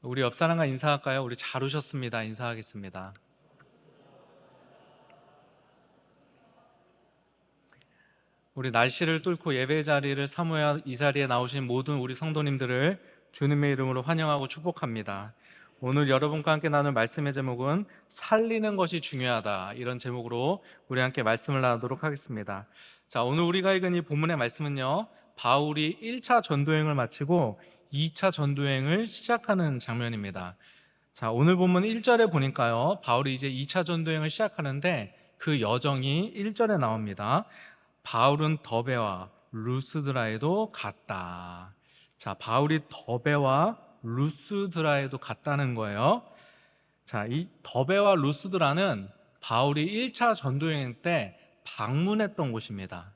우리 옆 사람과 인사할까요? 우리 잘 오셨습니다. 인사하겠습니다. 우리 날씨를 뚫고 예배 자리를 사모해 이 자리에 나오신 모든 우리 성도님들을 주님의 이름으로 환영하고 축복합니다. 오늘 여러분과 함께 나눌 말씀의 제목은 살리는 것이 중요하다, 이런 제목으로 우리 함께 말씀을 나누도록 하겠습니다. 자, 오늘 우리가 읽은 이 본문의 말씀은요, 바울이 1차 전도행을 마치고 2차 전도행을 시작하는 장면입니다. 자, 오늘 본문 1절에 보니까요, 바울이 이제 2차 전도행을 시작하는데 그 여정이 1절에 나옵니다. 바울은 더베와 루스드라에도 갔다. 자, 바울이 더베와 루스드라에도 갔다는 거예요. 자, 이 더베와 루스드라는 바울이 1차 전도여행 때 방문했던 곳입니다.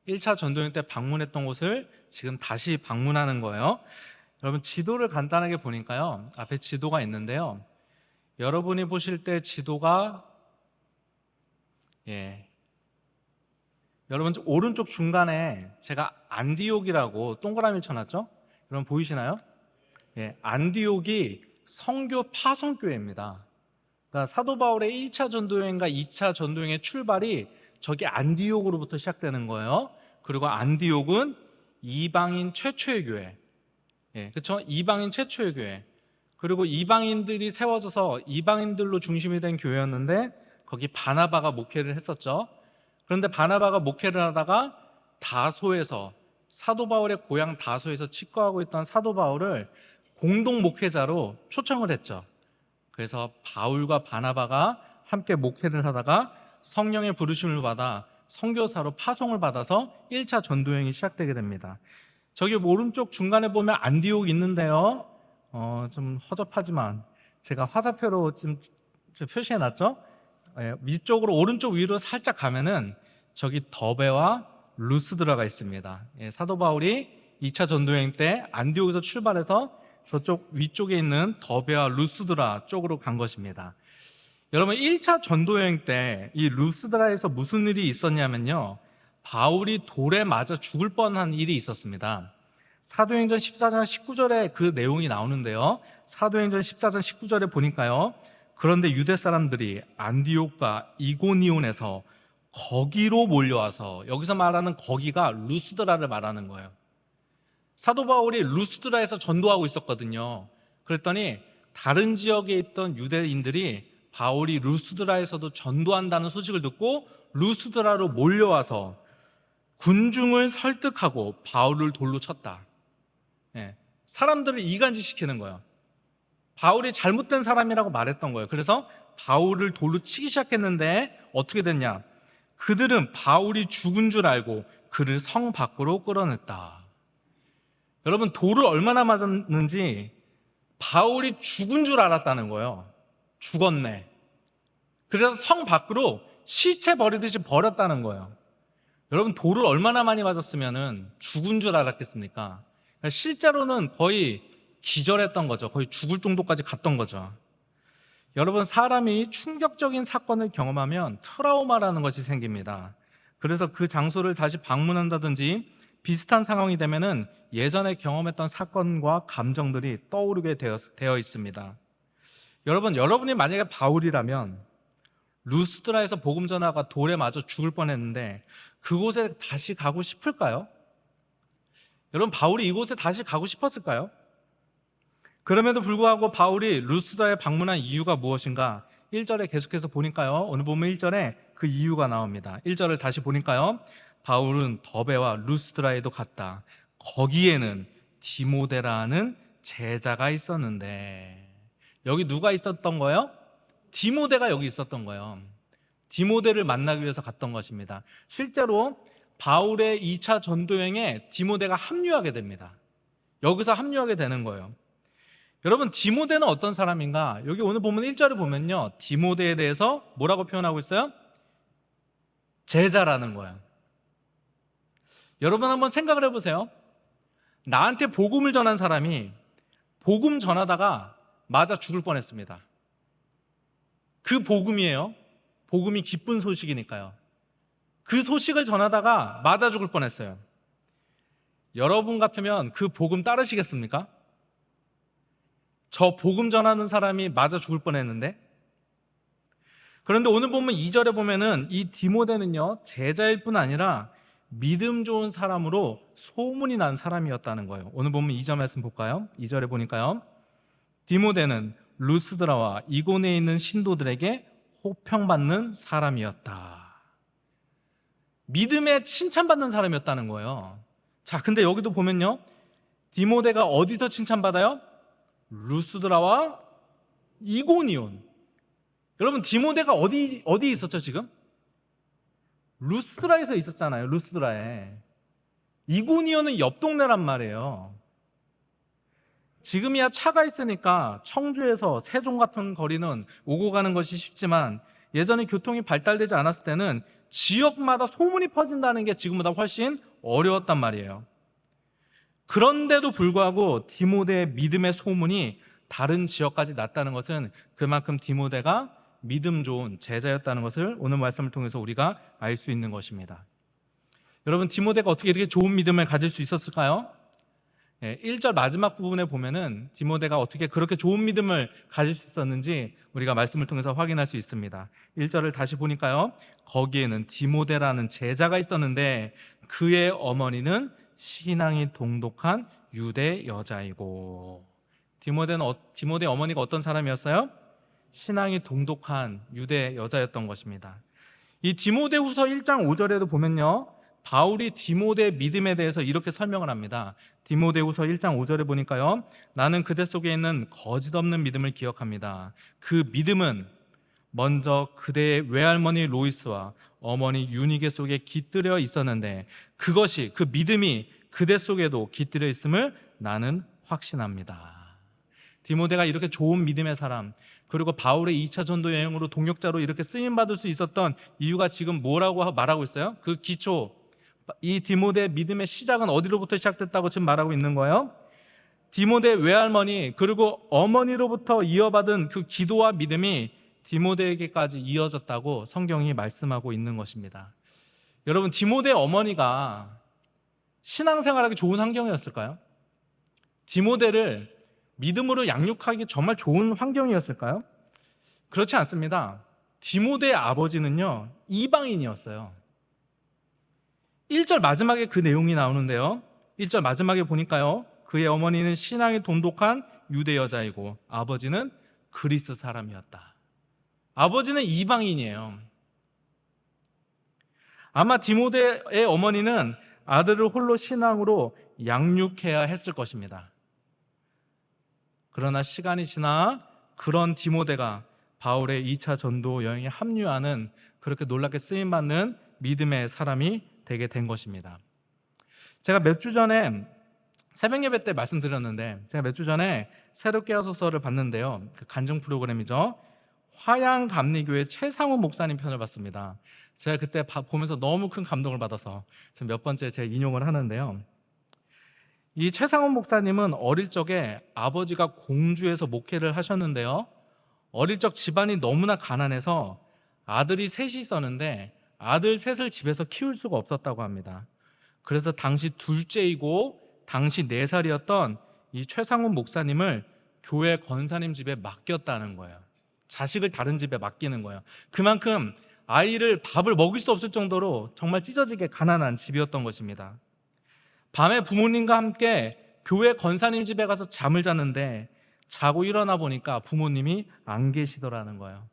1차 전도여행 때 방문했던 곳을 지금 다시 방문하는 거예요. 여러분, 지도를 간단하게 보니까요, 앞에 지도가 있는데요, 여러분이 보실 때 지도가 여러분 오른쪽 중간에 제가 안디옥이라고 동그라미를 쳐놨죠? 여러분 보이시나요? 안디옥이 선교 파송교회입니다. 그러니까 사도 바울의 1차 전도여행과 2차 전도여행의 출발이 저기 안디옥으로부터 시작되는 거예요. 그리고 안디옥은 이방인 최초의 교회, 그렇죠? 이방인 최초의 교회. 그리고 이방인들이 세워져서 이방인들로 중심이 된 교회였는데 거기 바나바가 목회를 했었죠. 그런데 바나바가 목회를 하다가 다소에서, 사도 바울의 고향 다소에서 치과하고 있던 사도 바울을 공동 목회자로 초청을 했죠. 그래서 바울과 바나바가 함께 목회를 하다가 성령의 부르심을 받아 선교사로 파송을 받아서 1차 전도여행이 시작되게 됩니다. 저기 오른쪽 중간에 보면 안디옥 있는데요, 좀 허접하지만 제가 화살표로 좀 표시해 놨죠. 위쪽으로 오른쪽 위로 살짝 가면은 저기 더베와 루스드라가 있습니다. 사도 바울이 2차 전도여행 때 안디옥에서 출발해서 저쪽 위쪽에 있는 더베와 루스드라 쪽으로 간 것입니다. 여러분, 1차 전도여행 때 이 루스드라에서 무슨 일이 있었냐면요, 바울이 돌에 맞아 죽을 뻔한 일이 있었습니다. 사도행전 14장 19절에 그 내용이 나오는데요, 사도행전 14장 19절에 보니까요, 그런데 유대 사람들이 안디옥과 이고니온에서 거기로 몰려와서, 여기서 말하는 거기가 루스드라를 말하는 거예요. 사도 바울이 루스드라에서 전도하고 있었거든요. 그랬더니 다른 지역에 있던 유대인들이 바울이 루스드라에서도 전도한다는 소식을 듣고 루스드라로 몰려와서 군중을 설득하고 바울을 돌로 쳤다. 사람들을 이간질시키는 거예요. 바울이 잘못된 사람이라고 말했던 거예요. 그래서 바울을 돌로 치기 시작했는데 어떻게 됐냐? 그들은 바울이 죽은 줄 알고 그를 성 밖으로 끌어냈다. 여러분, 돌을 얼마나 맞았는지 바울이 죽은 줄 알았다는 거예요. 죽었네. 그래서 성 밖으로 시체 버리듯이 버렸다는 거예요. 여러분, 돌을 얼마나 많이 맞았으면 죽은 줄 알았겠습니까? 그러니까 실제로는 거의 기절했던 거죠. 거의 죽을 정도까지 갔던 거죠. 여러분, 사람이 충격적인 사건을 경험하면 트라우마라는 것이 생깁니다. 그래서 그 장소를 다시 방문한다든지 비슷한 상황이 되면은 예전에 경험했던 사건과 감정들이 떠오르게 되어 있습니다. 여러분이 만약에 바울이라면 루스드라에서 복음 전하가 돌에 맞아 죽을 뻔했는데 그곳에 다시 가고 싶을까요? 여러분, 바울이 이곳에 다시 가고 싶었을까요? 그럼에도 불구하고 바울이 루스드라에 방문한 이유가 무엇인가? 1절에 계속해서 보니까요, 오늘 보면 1절에 그 이유가 나옵니다. 1절을 다시 보니까요, 바울은 더베와 루스드라에도 갔다. 거기에는 디모데라는 제자가 있었는데, 여기 누가 있었던 거예요? 디모데가 여기 있었던 거예요. 디모데를 만나기 위해서 갔던 것입니다. 실제로 바울의 2차 전도여행에 디모데가 합류하게 됩니다. 여기서 합류하게 되는 거예요. 여러분, 디모데는 어떤 사람인가? 여기 오늘 보면 1절에 보면요, 디모데에 대해서 뭐라고 표현하고 있어요? 제자라는 거예요. 여러분, 한번 생각을 해보세요. 나한테 복음을 전한 사람이 복음 전하다가 맞아 죽을 뻔했습니다. 그 복음이에요. 복음이 기쁜 소식이니까요. 그 소식을 전하다가 맞아 죽을 뻔했어요. 여러분 같으면 그 복음 따르시겠습니까? 저 복음 전하는 사람이 맞아 죽을 뻔했는데. 그런데 오늘 보면 2절에 보면은 이 디모데는요, 제자일 뿐 아니라 믿음 좋은 사람으로 소문이 난 사람이었다는 거예요. 오늘 보면 2절 말씀 볼까요? 2절에 보니까요, 디모데는 루스드라와 이고네에 있는 신도들에게 호평받는 사람이었다. 믿음에 칭찬받는 사람이었다는 거예요. 자, 근데 여기도 보면요, 디모데가 어디서 칭찬받아요? 루스드라와 이고니온. 여러분, 디모데가 어디 있었죠 지금? 루스드라에서 있었잖아요. 루스드라에. 이고니온은 옆 동네란 말이에요. 지금이야 차가 있으니까 청주에서 세종 같은 거리는 오고 가는 것이 쉽지만, 예전에 교통이 발달되지 않았을 때는 지역마다 소문이 퍼진다는 게 지금보다 훨씬 어려웠단 말이에요. 그런데도 불구하고 디모데의 믿음의 소문이 다른 지역까지 났다는 것은 그만큼 디모데가 믿음 좋은 제자였다는 것을 오늘 말씀을 통해서 우리가 알 수 있는 것입니다. 여러분, 디모데가 어떻게 이렇게 좋은 믿음을 가질 수 있었을까요? 1절 마지막 부분에 보면은 디모데가 어떻게 그렇게 좋은 믿음을 가질 수 있었는지 우리가 말씀을 통해서 확인할 수 있습니다. 1절을 다시 보니까요, 거기에는 디모데라는 제자가 있었는데 그의 어머니는 신앙이 동독한 유대 여자이고. 디모데 어머니가 어떤 사람이었어요? 신앙이 동독한 유대 여자였던 것입니다. 이 디모데후서 1장 5절에도 보면요, 바울이 디모데의 믿음에 대해서 이렇게 설명을 합니다. 디모데후서 1장 5절에 보니까요, 나는 그대 속에 있는 거짓 없는 믿음을 기억합니다. 그 믿음은 먼저 그대의 외할머니 로이스와 어머니 유니게 속에 깃들여 있었는데 그것이, 그 믿음이 그대 속에도 깃들여 있음을 나는 확신합니다. 디모데가 이렇게 좋은 믿음의 사람, 그리고 바울의 2차 전도 여행으로 동역자로 이렇게 쓰임받을 수 있었던 이유가 지금 뭐라고 말하고 있어요? 그 기초, 이 디모데의 믿음의 시작은 어디로부터 시작됐다고 지금 말하고 있는 거예요? 디모데 외할머니 그리고 어머니로부터 이어받은 그 기도와 믿음이 디모데에게까지 이어졌다고 성경이 말씀하고 있는 것입니다. 여러분, 디모데 어머니가 신앙생활하기 좋은 환경이었을까요? 디모데를 믿음으로 양육하기 정말 좋은 환경이었을까요? 그렇지 않습니다. 디모데의 아버지는요, 이방인이었어요. 1절 마지막에 그 내용이 나오는데요, 1절 마지막에 보니까요, 그의 어머니는 신앙이 돈독한 유대 여자이고 아버지는 그리스 사람이었다. 아버지는 이방인이에요. 아마 디모데의 어머니는 아들을 홀로 신앙으로 양육해야 했을 것입니다. 그러나 시간이 지나 그런 디모데가 바울의 2차 전도 여행에 합류하는, 그렇게 놀랍게 쓰임받는 믿음의 사람이 되게 된 것입니다. 제가 몇 주 전에 새벽 예배 때 말씀드렸는데, 제가 몇 주 전에 새롭게 하소서를 봤는데요, 그 간증 프로그램이죠. 화양감리교회 최상훈 목사님 편을 봤습니다. 제가 그때 보면서 너무 큰 감동을 받아서 지금 몇 번째 제가 인용을 하는데요, 이 최상훈 목사님은 어릴 적에 아버지가 공주에서 목회를 하셨는데요, 어릴 적 집안이 너무나 가난해서 아들이 셋이 있었는데 아들 셋을 집에서 키울 수가 없었다고 합니다. 그래서 당시 둘째이고 당시 4살이었던 이 최상훈 목사님을 교회 권사님 집에 맡겼다는 거예요. 자식을 다른 집에 맡기는 거예요. 그만큼 아이를 밥을 먹일 수 없을 정도로 정말 찢어지게 가난한 집이었던 것입니다. 밤에 부모님과 함께 교회 권사님 집에 가서 잠을 잤는데 자고 일어나 보니까 부모님이 안 계시더라는 거예요.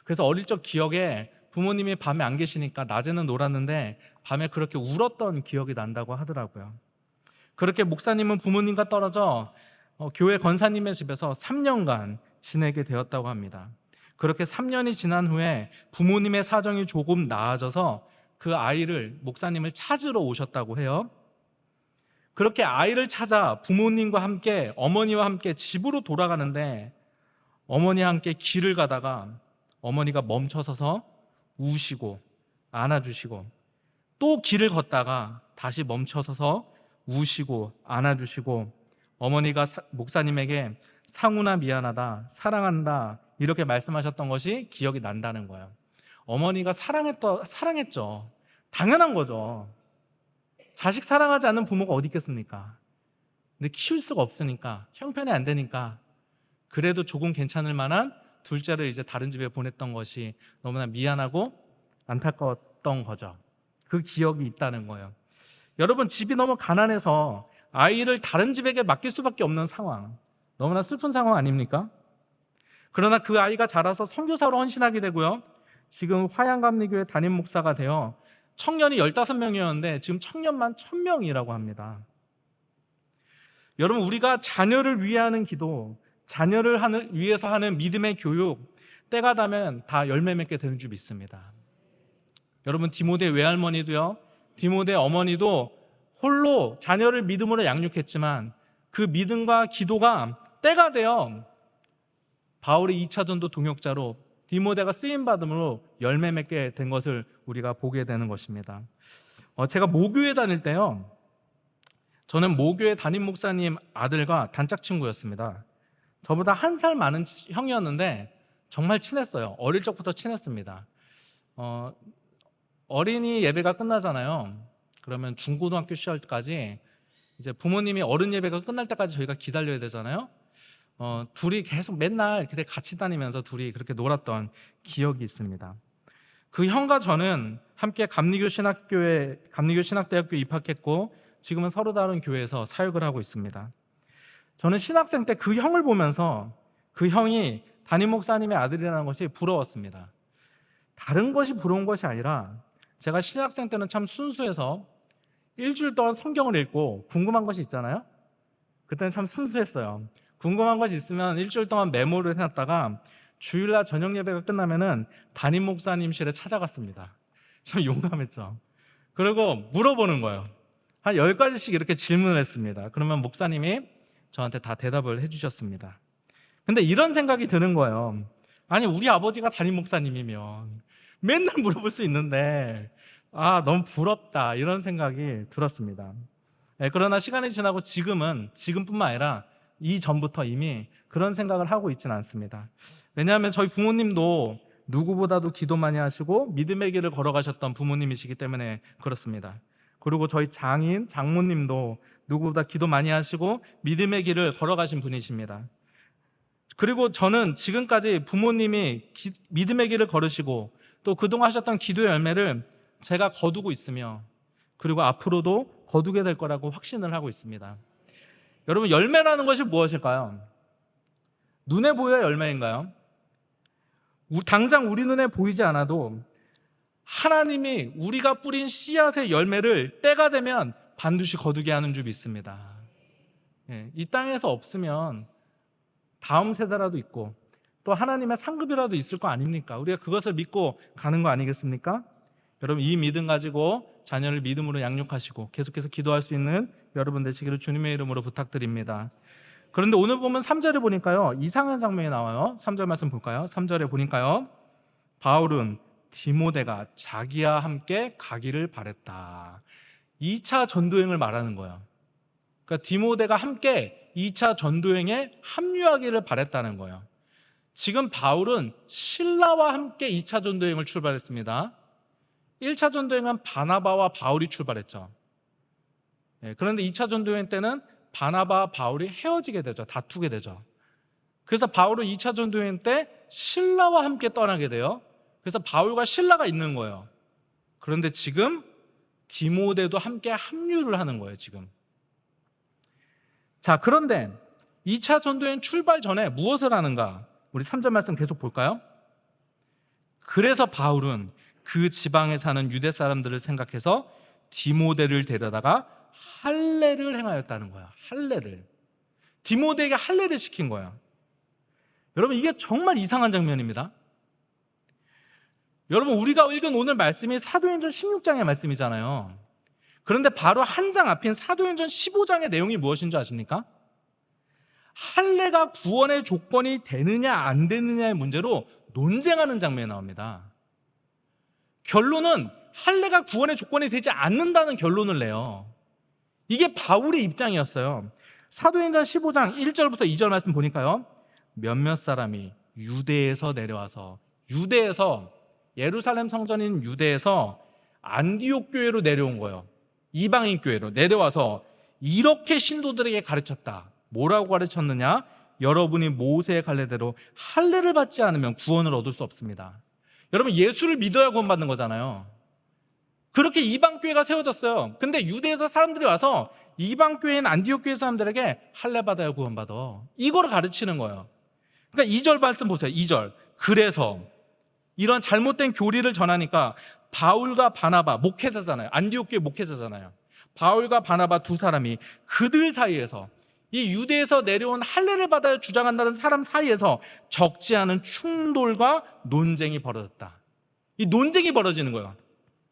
그래서 어릴 적 기억에 부모님이 밤에 안 계시니까 낮에는 놀았는데 밤에 그렇게 울었던 기억이 난다고 하더라고요. 그렇게 목사님은 부모님과 떨어져 교회 권사님의 집에서 3년간 지내게 되었다고 합니다. 그렇게 3년이 지난 후에 부모님의 사정이 조금 나아져서 그 아이를, 목사님을 찾으러 오셨다고 해요. 그렇게 아이를 찾아 부모님과 함께, 어머니와 함께 집으로 돌아가는데 어머니와 함께 길을 가다가 어머니가 멈춰서서 우시고 안아주시고, 또 길을 걷다가 다시 멈춰서서 우시고 안아주시고, 어머니가 목사님에게 상훈아 미안하다, 사랑한다 이렇게 말씀하셨던 것이 기억이 난다는 거예요. 어머니가 사랑했죠. 당연한 거죠. 자식 사랑하지 않는 부모가 어디 있겠습니까? 근데 키울 수가 없으니까, 형편이 안 되니까 그래도 조금 괜찮을 만한 둘째를 이제 다른 집에 보냈던 것이 너무나 미안하고 안타까웠던 거죠. 그 기억이 있다는 거예요. 여러분, 집이 너무 가난해서 아이를 다른 집에게 맡길 수밖에 없는 상황, 너무나 슬픈 상황 아닙니까? 그러나 그 아이가 자라서 선교사로 헌신하게 되고요, 지금 화양감리교회 담임 목사가 되어 청년이 15명이었는데 지금 청년만 1000명이라고 합니다. 여러분, 우리가 자녀를 위해 하는 기도, 자녀를 위해서 하는 믿음의 교육, 때가 되면 다 열매 맺게 되는 줄 믿습니다. 여러분, 디모데 외할머니도요, 디모데 어머니도 홀로 자녀를 믿음으로 양육했지만 그 믿음과 기도가 때가 되어 바울의 2차 전도 동역자로 디모데가 쓰임받음으로 열매 맺게 된 것을 우리가 보게 되는 것입니다. 제가 모교회 다닐 때요, 저는 모교회 담임 목사님 아들과 단짝 친구였습니다. 저보다 1살 많은 형이었는데 정말 친했어요. 어릴 적부터 친했습니다. 어린이 예배가 끝나잖아요. 그러면 중고등학교 시절까지 이제 부모님이 어른 예배가 끝날 때까지 저희가 기다려야 되잖아요. 둘이 계속 맨날 그때 같이 다니면서 둘이 그렇게 놀았던 기억이 있습니다. 그 형과 저는 함께 감리교 신학대학교 입학했고 지금은 서로 다른 교회에서 사역을 하고 있습니다. 저는 신학생 때 그 형을 보면서 그 형이 담임 목사님의 아들이라는 것이 부러웠습니다. 다른 것이 부러운 것이 아니라 제가 신학생 때는 참 순수해서 일주일 동안 성경을 읽고 궁금한 것이 있잖아요. 그때는 참 순수했어요. 궁금한 것이 있으면 일주일 동안 메모를 해놨다가 주일날 저녁 예배가 끝나면은 담임 목사님실에 찾아갔습니다. 참 용감했죠. 그리고 물어보는 거예요. 한 10가지씩 이렇게 질문을 했습니다. 그러면 목사님이 저한테 다 대답을 해주셨습니다. 근데 이런 생각이 드는 거예요. 아니, 우리 아버지가 담임 목사님이면 맨날 물어볼 수 있는데 너무 부럽다, 이런 생각이 들었습니다. 그러나 시간이 지나고 지금뿐만 아니라 이전부터 이미 그런 생각을 하고 있지는 않습니다. 왜냐하면 저희 부모님도 누구보다도 기도 많이 하시고 믿음의 길을 걸어가셨던 부모님이시기 때문에 그렇습니다. 그리고 저희 장모님도 누구보다 기도 많이 하시고 믿음의 길을 걸어가신 분이십니다. 그리고 저는 지금까지 부모님이 믿음의 길을 걸으시고 또 그동안 하셨던 기도의 열매를 제가 거두고 있으며 그리고 앞으로도 거두게 될 거라고 확신을 하고 있습니다. 여러분, 열매라는 것이 무엇일까요? 눈에 보여야 열매인가요? 당장 우리 눈에 보이지 않아도 하나님이 우리가 뿌린 씨앗의 열매를 때가 되면 반드시 거두게 하는 줄 믿습니다. 이 땅에서 없으면 다음 세대라도 있고 또 하나님의 상급이라도 있을 거 아닙니까? 우리가 그것을 믿고 가는 거 아니겠습니까? 여러분, 이 믿음 가지고 자녀를 믿음으로 양육하시고 계속해서 기도할 수 있는 여러분 되시기를 주님의 이름으로 부탁드립니다. 그런데 오늘 보면 3절에 보니까요, 이상한 장면이 나와요. 3절 말씀 볼까요? 3절에 보니까요, 바울은 디모데가 자기와 함께 가기를 바랬다. 2차 전도행을 말하는 거예요. 그러니까 디모데가 함께 2차 전도행에 합류하기를 바랬다는 거예요. 지금 바울은 실라와 함께 2차 전도행을 출발했습니다. 1차 전도행은 바나바와 바울이 출발했죠. 그런데 2차 전도행 때는 바나바와 바울이 헤어지게 되죠. 다투게 되죠. 그래서 바울은 2차 전도행 때 실라와 함께 떠나게 돼요. 그래서 바울과 실라가 있는 거예요. 그런데 지금 디모데도 함께 합류를 하는 거예요, 지금. 자, 그런데 2차 전도행 출발 전에 무엇을 하는가? 우리 3절 말씀 계속 볼까요? 그래서 바울은 그 지방에 사는 유대 사람들을 생각해서 디모데를 데려다가 할례를 행하였다는 거야. 할례를. 디모데에게 할례를 시킨 거야. 여러분, 이게 정말 이상한 장면입니다. 여러분, 우리가 읽은 오늘 말씀이 사도행전 16장의 말씀이잖아요. 그런데 바로 한 장 앞인 사도행전 15장의 내용이 무엇인 줄 아십니까? 할례가 구원의 조건이 되느냐 안 되느냐의 문제로 논쟁하는 장면이 나옵니다. 결론은 할례가 구원의 조건이 되지 않는다는 결론을 내요. 이게 바울의 입장이었어요. 사도행전 15장 1절부터 2절 말씀 보니까요, 몇몇 사람이 유대에서 내려와서, 유대에서, 예루살렘 성전인 유대에서 안디옥 교회로 내려온 거예요. 이방인 교회로 내려와서 이렇게 신도들에게 가르쳤다. 뭐라고 가르쳤느냐? 여러분이 모세의 갈례대로 할례를 받지 않으면 구원을 얻을 수 없습니다. 여러분, 예수를 믿어야 구원받는 거잖아요. 그렇게 이방교회가 세워졌어요. 근데 유대에서 사람들이 와서 이방교회인 안디옥교회 사람들에게 할례 받아야 구원받아, 이거를 가르치는 거예요. 그러니까 2절 말씀 보세요. 2절. 그래서 이런 잘못된 교리를 전하니까 바울과 바나바, 목회자잖아요. 안디옥교회 목회자잖아요. 바울과 바나바 두 사람이 그들 사이에서, 이 유대에서 내려온 할례를 받아야 주장한다는 사람 사이에서 적지 않은 충돌과 논쟁이 벌어졌다. 이 논쟁이 벌어지는 거예요.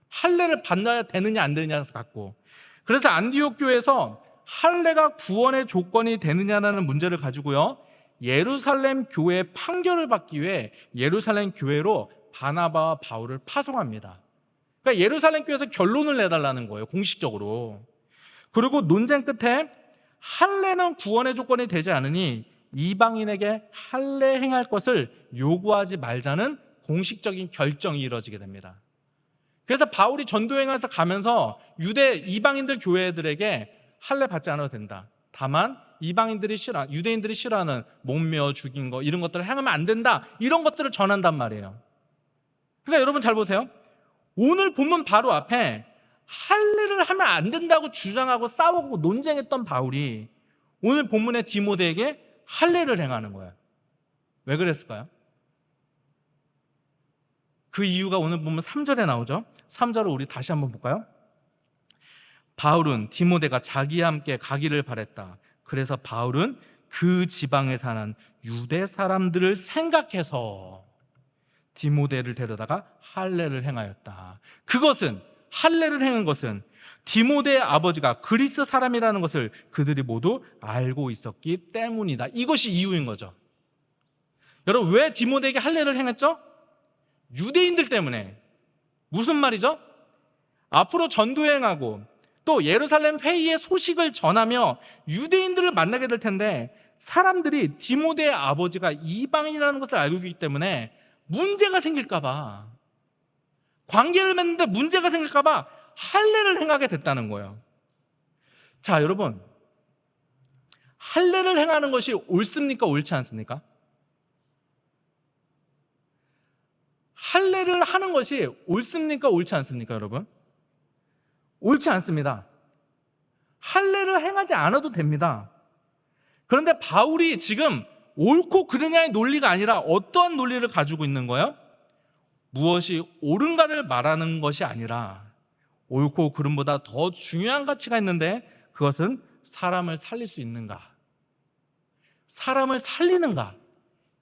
할례를 받아야 되느냐 안 되느냐 갖고. 그래서 안디옥 교회에서 할례가 구원의 조건이 되느냐라는 문제를 가지고요, 예루살렘 교회의 판결을 받기 위해 예루살렘 교회로 바나바와 바울을 파송합니다. 그러니까 예루살렘 교회에서 결론을 내달라는 거예요, 공식적으로. 그리고 논쟁 끝에 할례는 구원의 조건이 되지 않으니 이방인에게 할례 행할 것을 요구하지 말자는 공식적인 결정이 이루어지게 됩니다. 그래서 바울이 전도행해서 가면서 이방인들 교회들에게 할례 받지 않아도 된다. 다만 유대인들이 싫어하는 목매어 죽인 거, 이런 것들을 행하면 안 된다, 이런 것들을 전한단 말이에요. 그러니까 여러분 잘 보세요. 오늘 본문 바로 앞에 할례를 하면 안 된다고 주장하고 싸우고 논쟁했던 바울이 오늘 본문의 디모데에게 할례를 행하는 거예요. 왜 그랬을까요? 그 이유가 오늘 본문 3절에 나오죠. 3절을 우리 다시 한번 볼까요? 바울은 디모데가 자기와 함께 가기를 바랬다. 그래서 바울은 그 지방에 사는 유대 사람들을 생각해서 디모데를 데려다가 할례를 행하였다. 할례를 행한 것은 디모데의 아버지가 그리스 사람이라는 것을 그들이 모두 알고 있었기 때문이다. 이것이 이유인 거죠. 여러분, 왜 디모데에게 할례를 행했죠? 유대인들 때문에. 무슨 말이죠? 앞으로 전도행하고 또 예루살렘 회의의 소식을 전하며 유대인들을 만나게 될 텐데, 사람들이 디모데의 아버지가 이방인이라는 것을 알고 있기 때문에 문제가 생길까봐, 관계를 맺는데 문제가 생길까봐 할례를 행하게 됐다는 거예요. 자, 여러분, 할례를 행하는 것이 옳습니까? 옳지 않습니까? 할례를 하는 것이 옳습니까? 옳지 않습니까, 여러분? 옳지 않습니다. 할례를 행하지 않아도 됩니다. 그런데 바울이 지금 옳고 그르냐의 논리가 아니라 어떠한 논리를 가지고 있는 거예요? 무엇이 옳은가를 말하는 것이 아니라 옳고 그름보다 더 중요한 가치가 있는데, 그것은 사람을 살릴 수 있는가, 사람을 살리는가,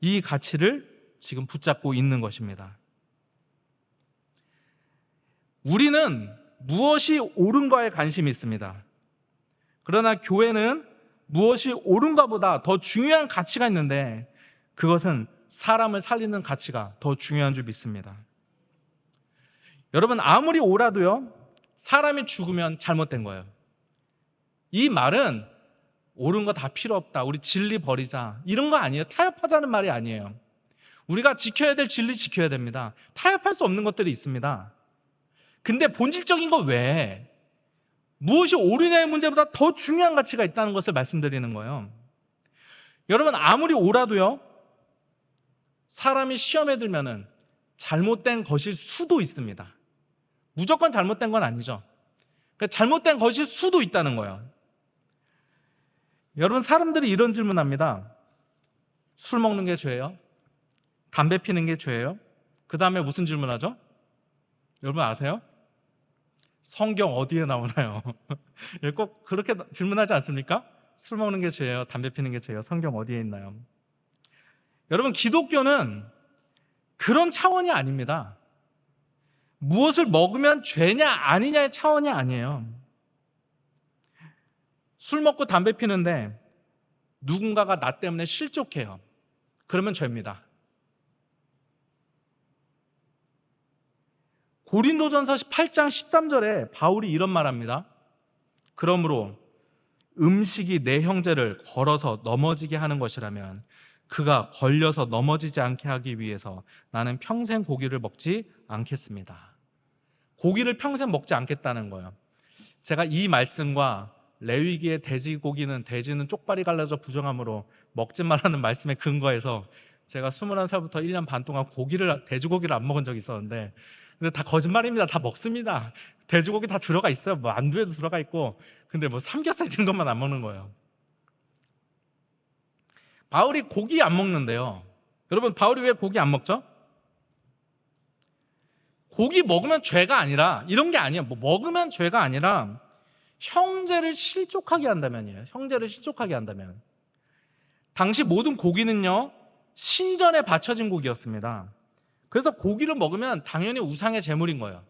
이 가치를 지금 붙잡고 있는 것입니다. 우리는 무엇이 옳은가에 관심이 있습니다. 그러나 교회는 무엇이 옳은가보다 더 중요한 가치가 있는데, 그것은 사람을 살리는 가치가 더 중요한 줄 믿습니다. 여러분, 아무리 옳아도요, 사람이 죽으면 잘못된 거예요. 이 말은 옳은 거 다 필요 없다, 우리 진리 버리자, 이런 거 아니에요. 타협하자는 말이 아니에요. 우리가 지켜야 될 진리 지켜야 됩니다. 타협할 수 없는 것들이 있습니다. 근데 본질적인 거 외에 무엇이 옳으냐의 문제보다 더 중요한 가치가 있다는 것을 말씀드리는 거예요. 여러분, 아무리 옳아도요, 사람이 시험에 들면은 잘못된 것일 수도 있습니다. 무조건 잘못된 건 아니죠. 그러니까 잘못된 것일 수도 있다는 거예요. 여러분, 사람들이 이런 질문합니다. 술 먹는 게 죄예요? 담배 피는 게 죄예요? 그 다음에 무슨 질문하죠? 여러분 아세요? 성경 어디에 나오나요? 꼭 그렇게 질문하지 않습니까? 술 먹는 게 죄예요? 담배 피는 게 죄예요? 성경 어디에 있나요? 여러분, 기독교는 그런 차원이 아닙니다. 무엇을 먹으면 죄냐 아니냐의 차원이 아니에요. 술 먹고 담배 피는데 누군가가 나 때문에 실족해요. 그러면 죄입니다. 고린도전서 8장 13절에 바울이 이런 말합니다. 그러므로 음식이 내 형제를 걸어서 넘어지게 하는 것이라면 그가 걸려서 넘어지지 않게 하기 위해서 나는 평생 고기를 먹지 않겠습니다. 고기를 평생 먹지 않겠다는 거예요. 제가 이 말씀과 레위기의 돼지는 쪽발이 갈라져 부정함으로 먹지 말라는 말씀에 근거해서 제가 21살부터 1년 반 동안 돼지고기를 안 먹은 적이 있었는데, 근데 다 거짓말입니다. 다 먹습니다. 돼지고기 다 들어가 있어요. 뭐 안두에도 들어가 있고, 근데 뭐 삼겹살 이런 것만 안 먹는 거예요. 바울이 고기 안 먹는데요. 여러분, 바울이 왜 고기 안 먹죠? 고기 먹으면 죄가 아니라, 이런 게 아니에요. 뭐 먹으면 죄가 아니라 형제를 실족하게 한다면이에요. 형제를 실족하게 한다면. 당시 모든 고기는요, 신전에 바쳐진 고기였습니다. 그래서 고기를 먹으면 당연히 우상의 제물인 거예요.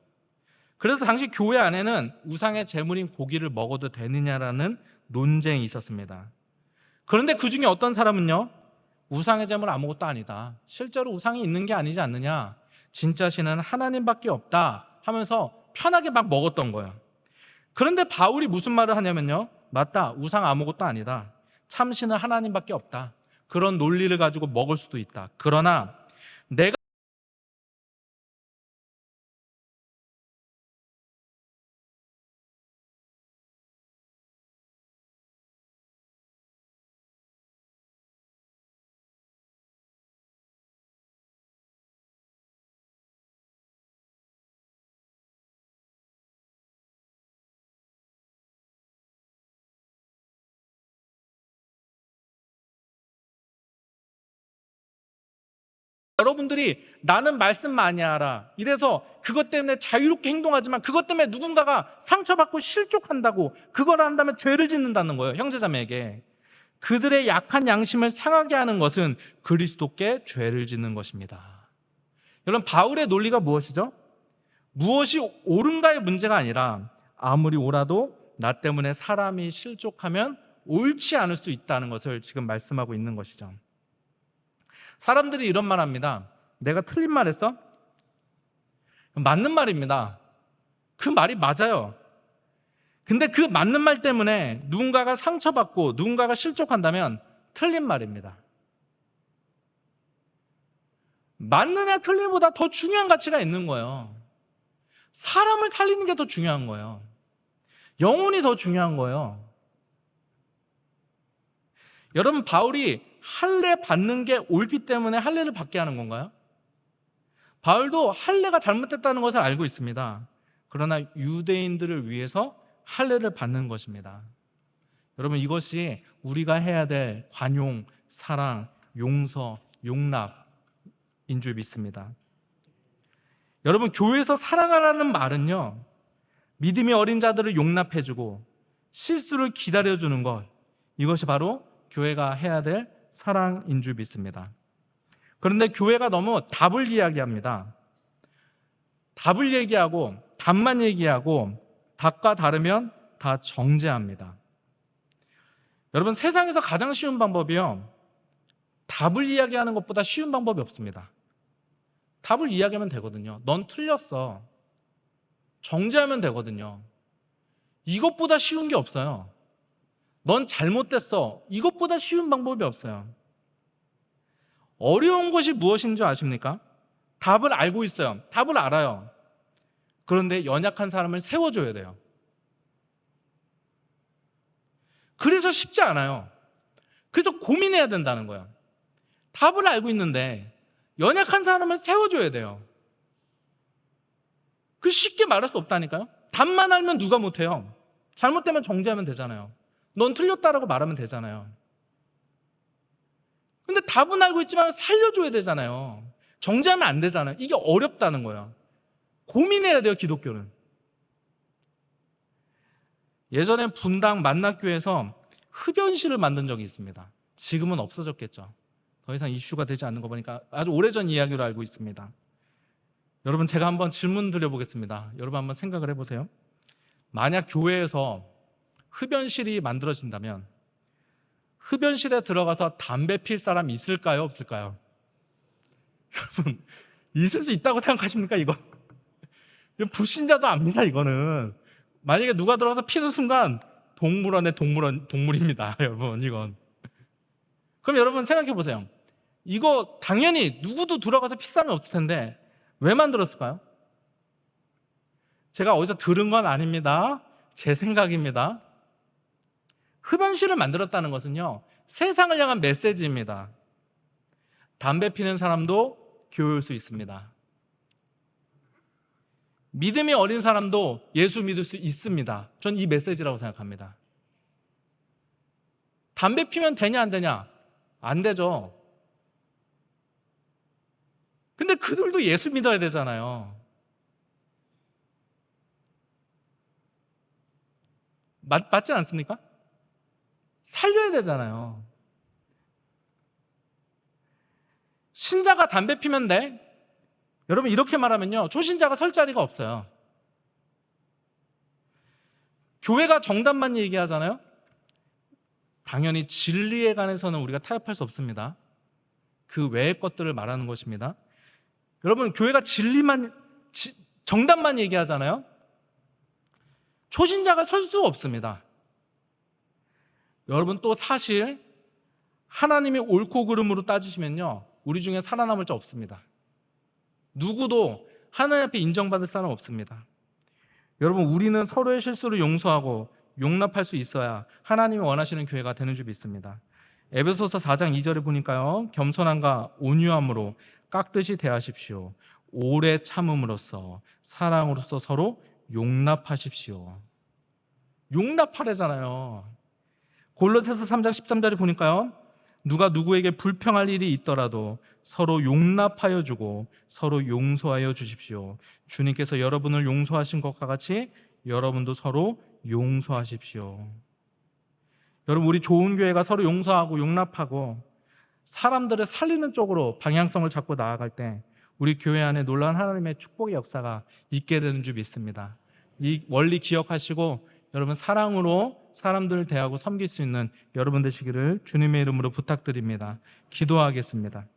그래서 당시 교회 안에는 우상의 제물인 고기를 먹어도 되느냐라는 논쟁이 있었습니다. 그런데 그 중에 어떤 사람은요, 우상의 제물 아무것도 아니다, 실제로 우상이 있는 게 아니지 않느냐, 진짜 신은 하나님밖에 없다 하면서 편하게 막 먹었던 거예요. 그런데 바울이 무슨 말을 하냐면요, 맞다, 우상 아무것도 아니다, 참 신은 하나님밖에 없다, 그런 논리를 가지고 먹을 수도 있다. 그러나 내가 여러분들이 나는 말씀 많이 알아, 이래서 그것 때문에 자유롭게 행동하지만 그것 때문에 누군가가 상처받고 실족한다고, 그걸 한다면 죄를 짓는다는 거예요. 형제자매에게 그들의 약한 양심을 상하게 하는 것은 그리스도께 죄를 짓는 것입니다. 여러분, 바울의 논리가 무엇이죠? 무엇이 옳은가의 문제가 아니라 아무리 옳아도 나 때문에 사람이 실족하면 옳지 않을 수 있다는 것을 지금 말씀하고 있는 것이죠. 사람들이 이런 말 합니다. 내가 틀린 말 했어? 맞는 말입니다. 그 말이 맞아요. 근데 그 맞는 말 때문에 누군가가 상처받고 누군가가 실족한다면 틀린 말입니다. 맞느냐 틀리보다 더 중요한 가치가 있는 거예요. 사람을 살리는 게 더 중요한 거예요. 영혼이 더 중요한 거예요. 여러분, 바울이 할례 받는 게 옳기 때문에 할례를 받게 하는 건가요? 바울도 할례가 잘못됐다는 것을 알고 있습니다. 그러나 유대인들을 위해서 할례를 받는 것입니다. 여러분, 이것이 우리가 해야 될 관용, 사랑, 용서, 용납인 줄 믿습니다. 여러분, 교회에서 사랑하라는 말은요, 믿음이 어린 자들을 용납해주고 실수를 기다려주는 것, 이것이 바로 교회가 해야 될 사랑인 줄 믿습니다. 그런데 교회가 너무 답을 이야기합니다. 답을 얘기하고 답만 얘기하고 답과 다르면 다 정죄합니다. 여러분, 세상에서 가장 쉬운 방법이요, 답을 이야기하는 것보다 쉬운 방법이 없습니다. 답을 이야기하면 되거든요. 넌 틀렸어. 정죄하면 되거든요. 이것보다 쉬운 게 없어요. 넌 잘못됐어. 이것보다 쉬운 방법이 없어요. 어려운 것이 무엇인 줄 아십니까? 답을 알고 있어요. 답을 알아요. 그런데 연약한 사람을 세워줘야 돼요. 그래서 쉽지 않아요. 그래서 고민해야 된다는 거예요. 답을 알고 있는데 연약한 사람을 세워줘야 돼요. 그 쉽게 말할 수 없다니까요. 답만 알면 누가 못해요. 잘못되면 정죄하면 되잖아요. 넌 틀렸다라고 말하면 되잖아요. 근데 답은 알고 있지만 살려줘야 되잖아요. 정죄하면 안 되잖아요. 이게 어렵다는 거예요. 고민해야 돼요, 기독교는. 예전에 분당 만납교회에서 흡연실을 만든 적이 있습니다. 지금은 없어졌겠죠. 더 이상 이슈가 되지 않는 거 보니까 아주 오래전 이야기로 알고 있습니다. 여러분, 제가 한번 질문 드려보겠습니다. 여러분 한번 생각을 해보세요. 만약 교회에서 흡연실이 만들어진다면 흡연실에 들어가서 담배 필 사람 있을까요? 없을까요? 여러분, 있을 수 있다고 생각하십니까? 이거 불신자도 압니다. 이거는 만약에 누가 들어가서 피는 순간 동물원의 동물입니다. 여러분, 이건. 그럼 여러분 생각해 보세요. 이거 당연히 누구도 들어가서 필 사람이 없을 텐데 왜 만들었을까요? 제가 어디서 들은 건 아닙니다. 제 생각입니다. 흡연실을 만들었다는 것은요, 세상을 향한 메시지입니다. 담배 피는 사람도 교회 올 수 있습니다. 믿음이 어린 사람도 예수 믿을 수 있습니다. 전 이 메시지라고 생각합니다. 담배 피면 되냐 안 되냐? 안 되죠. 근데 그들도 예수 믿어야 되잖아요. 맞지 않습니까? 살려야 되잖아요. 신자가 담배 피면 돼? 여러분, 이렇게 말하면요, 초신자가 설 자리가 없어요. 교회가 정답만 얘기하잖아요. 당연히 진리에 관해서는 우리가 타협할 수 없습니다. 그 외의 것들을 말하는 것입니다. 여러분, 교회가 정답만 얘기하잖아요. 초신자가 설 수 없습니다. 여러분, 또 사실 하나님이 옳고 그름으로 따지시면요, 우리 중에 살아남을 자 없습니다. 누구도 하나님 앞에 인정받을 사람 없습니다. 여러분, 우리는 서로의 실수를 용서하고 용납할 수 있어야 하나님이 원하시는 교회가 되는 줄 믿습니다. 에베소서 4장 2절에 보니까요, 겸손함과 온유함으로 깍듯이 대하십시오. 오래 참음으로써 사랑으로써 서로 용납하십시오. 용납하래잖아요. 골로새서 3장 13절에 보니까요, 누가 누구에게 불평할 일이 있더라도 서로 용납하여 주고 서로 용서하여 주십시오. 주님께서 여러분을 용서하신 것과 같이 여러분도 서로 용서하십시오. 여러분, 우리 좋은 교회가 서로 용서하고 용납하고 사람들을 살리는 쪽으로 방향성을 잡고 나아갈 때 우리 교회 안에 놀라운 하나님의 축복의 역사가 있게 되는 줄 믿습니다. 이 원리 기억하시고 여러분, 사랑으로 사람들을 대하고 섬길 수 있는 여러분 되시기를 주님의 이름으로 부탁드립니다. 기도하겠습니다.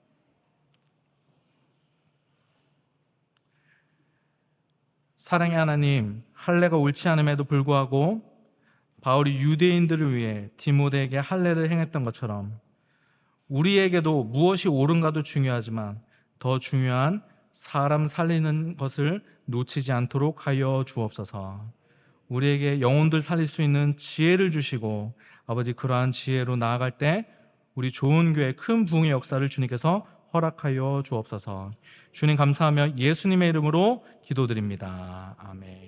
사랑의 하나님, 할례가 옳지 않음에도 불구하고 바울이 유대인들을 위해 디모데에게 할례를 행했던 것처럼 우리에게도 무엇이 옳은가도 중요하지만 더 중요한 사람 살리는 것을 놓치지 않도록 하여 주옵소서. 우리에게 영혼들 살릴 수 있는 지혜를 주시고 아버지, 그러한 지혜로 나아갈 때 우리 좋은 교회 큰 부흥의 역사를 주님께서 허락하여 주옵소서. 주님 감사하며 예수님의 이름으로 기도드립니다. 아멘.